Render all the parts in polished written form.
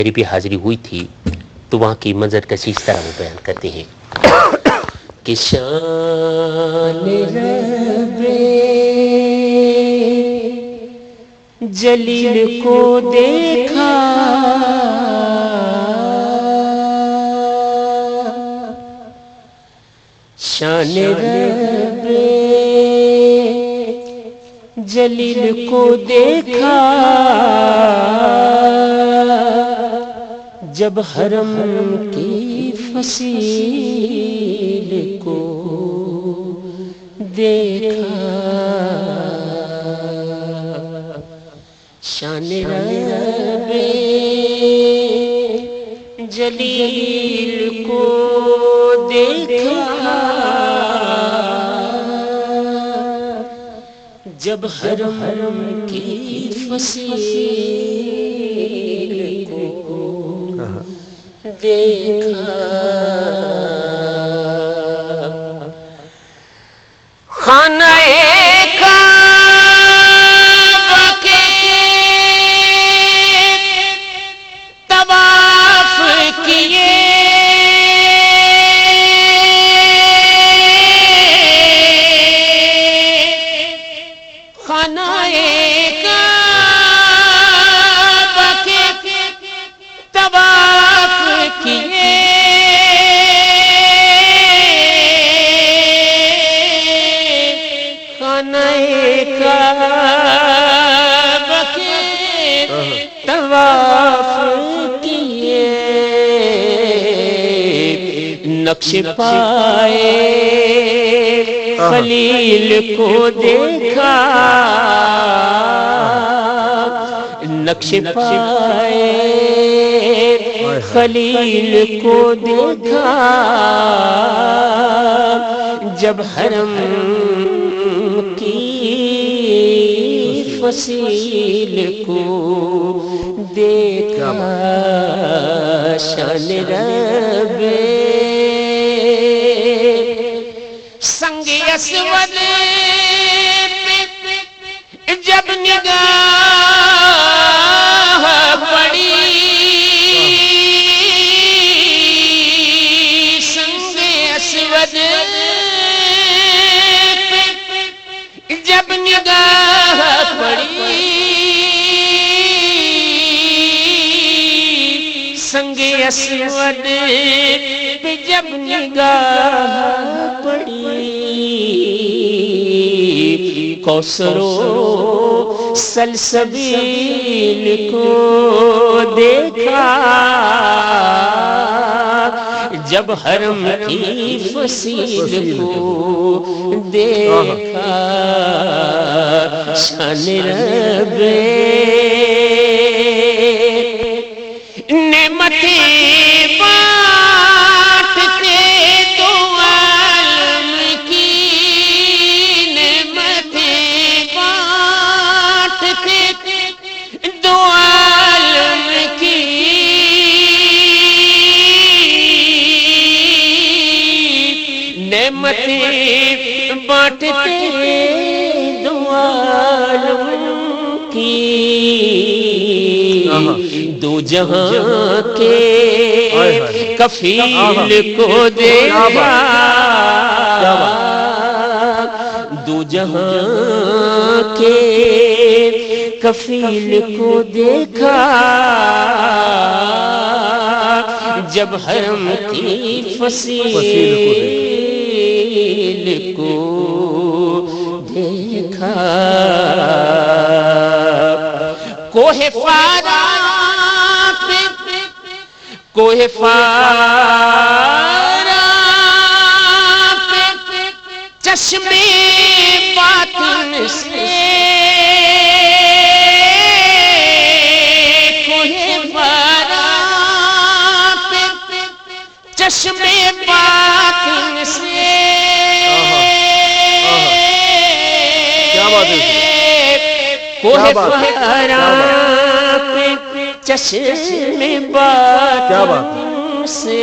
میری بھی حاضری ہوئی تھی تو وہاں کی منظر کشی اس طرح وہ بیان کرتے ہیں کہ شان رب جلیل کو دیکھا شان رب جلیل کو دیکھا جب حرم کی فصیل کو دیکھا شان رب جلیل کو دیکھا جب حرم کی فصیل کو دیکھا خانہ کعبہ کے طواف کیے خانہ کعبہ کے طواف کیے خانہ کعبہ کے طواف کیے نقش پائے خلیل کو دیکھا نقش پائے خلیل کو دیکھا جب حرم کی فصیل کو دیکھا شان رب سنگ اسود پہ جب نگاہ پڑی سنگ اسود پہ جب نگاہ پڑی سنگ اسود پہ جب نگاہ پڑی کوثر و سلسبیل کو دیکھا جب حرم کی فصیل کو دیکھا شان رب نعمتیں بانٹتے تو عالم کی نعمتیں بانٹتے تو عالم کی نعمتیں بانٹتے تو عالم کی دو جہاں کے کفیل کو دیکھا دو جہاں کے کفیل کو دیکھا جب حرم کی فصیل کو دیکھا کوہ فارا کوہ فارا پہ چشمے باطن سے کوہ فارا پہ چشمے باطن سے کیا بات ہے کوہ فارا پہ چشمے باطن سے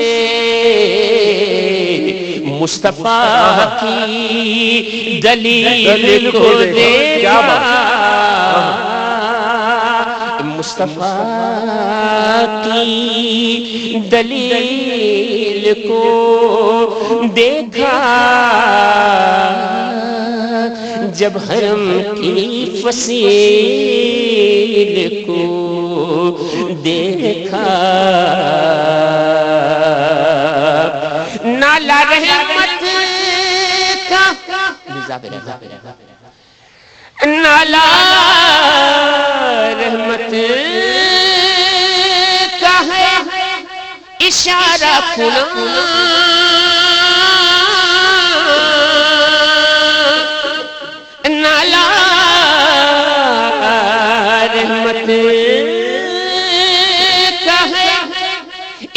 مصطفیٰ کی دلیل کو دیکھا مصطفیٰ کی دلیل کو دیکھا جب حرم کی فصیل کو دیکھا نالا رحمت کا نالا رحمت کا ہے اشارہ کھلا نالا رحمت کا ہے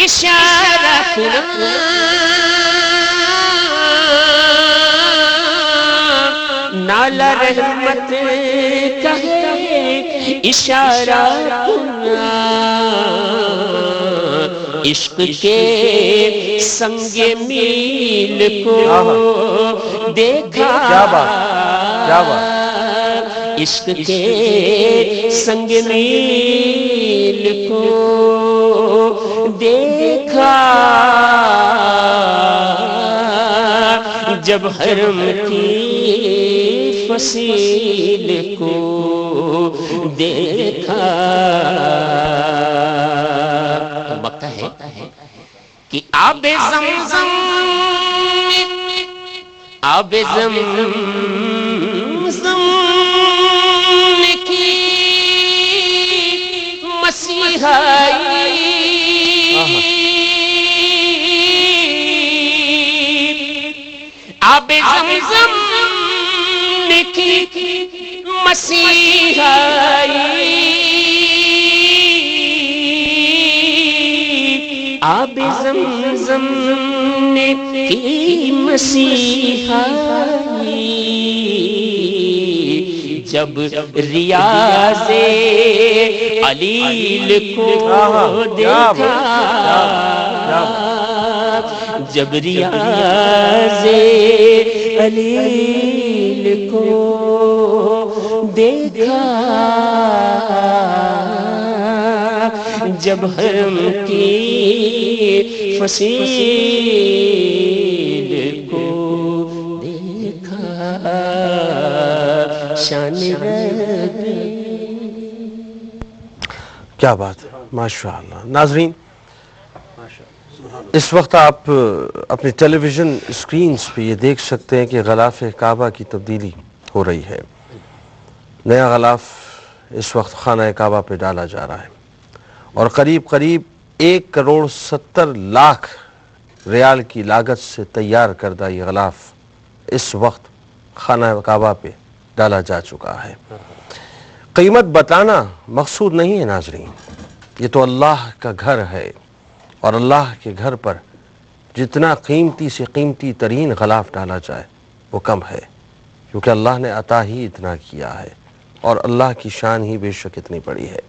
اشارہ کھلا نالا رحمت کا ہے اشارہ کنا عشق کے سنگ میل کو دیکھا عشق کے سنگ میل کو دیکھا جب حرم کی فصیل کو دیکھا وقت ہے کہ آب زمزم آب زمزم کی مسیحائی آب زمزم کی مسیحائی آب زمزم کی مسیحائی جب ریاض علیل کو دیکھا جب ریاض علیل کو دیکھا جب حرم کی فصیل کو دیکھا شان ربی. کیا بات ہے، ماشاءاللہ. ناظرین، اس وقت آپ اپنی ٹیلی ویژن اسکرینز پہ یہ دیکھ سکتے ہیں کہ غلاف کعبہ کی تبدیلی ہو رہی ہے. نیا غلاف اس وقت خانہ کعبہ پہ ڈالا جا رہا ہے اور قریب 1,70,00,000 ریال کی لاگت سے تیار کردہ یہ غلاف اس وقت خانہ کعبہ پہ ڈالا جا چکا ہے. قیمت بتانا مقصود نہیں ہے ناظرین، یہ تو اللہ کا گھر ہے اور اللہ کے گھر پر جتنا قیمتی سے قیمتی ترین غلاف ڈالا جائے وہ کم ہے، کیونکہ اللہ نے عطا ہی اتنا کیا ہے اور اللہ کی شان ہی بے شک اتنی بڑی ہے.